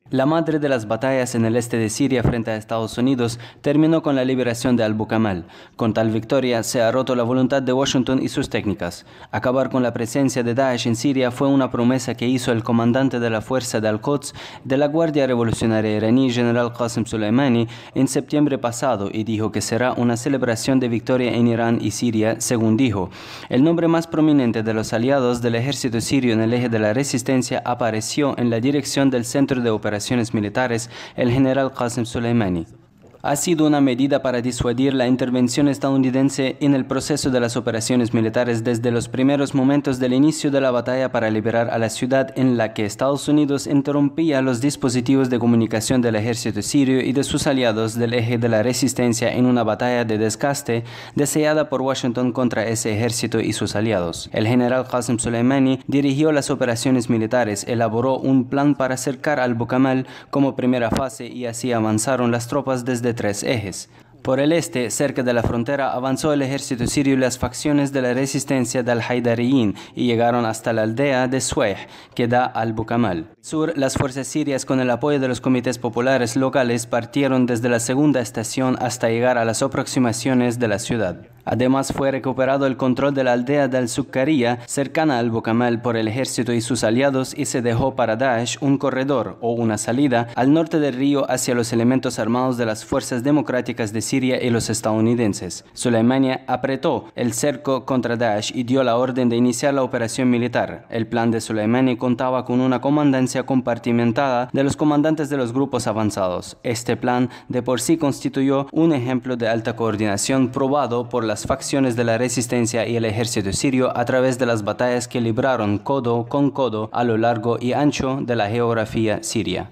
La madre de las batallas en el este de Siria frente a Estados Unidos terminó con la liberación de Al-Bukamal. Con tal victoria se ha roto la voluntad de Washington y sus técnicas. Acabar con la presencia de Daesh en Siria fue una promesa que hizo el comandante de la fuerza de Al-Quds de la Guardia Revolucionaria iraní, general Qasem Soleimani, en septiembre pasado, y dijo que será una celebración de victoria en Irán y Siria, según dijo. El nombre más prominente de los aliados del ejército sirio en el eje de la resistencia apareció en la dirección del Centro de Operaciones Militares, el general Qasem Soleimani. Ha sido una medida para disuadir la intervención estadounidense en el proceso de las operaciones militares desde los primeros momentos del inicio de la batalla para liberar a la ciudad, en la que Estados Unidos interrumpía los dispositivos de comunicación del ejército sirio y de sus aliados del eje de la resistencia en una batalla de desgaste deseada por Washington contra ese ejército y sus aliados. El general Qasem Soleimani dirigió las operaciones militares, elaboró un plan para cercar Al-Bukamal como primera fase y así avanzaron las tropas desde 3 ejes. Por el este, cerca de la frontera, avanzó el ejército sirio y las facciones de la resistencia del Haidariyin y llegaron hasta la aldea de Sueih, que da al Bukamal. Sur, las fuerzas sirias, con el apoyo de los comités populares locales, partieron desde la segunda estación hasta llegar a las aproximaciones de la ciudad. Además, fue recuperado el control de la aldea de Al-Sukkariya, cercana al Bukamal, por el ejército y sus aliados, y se dejó para Daesh un corredor o una salida al norte del río hacia los elementos armados de las fuerzas democráticas de Siria y los estadounidenses. Soleimani apretó el cerco contra Daesh y dio la orden de iniciar la operación militar. El plan de Soleimani contaba con una comandancia compartimentada de los comandantes de los grupos avanzados. Este plan de por sí constituyó un ejemplo de alta coordinación probado por las facciones de la resistencia y el ejército sirio a través de las batallas que libraron codo con codo a lo largo y ancho de la geografía siria.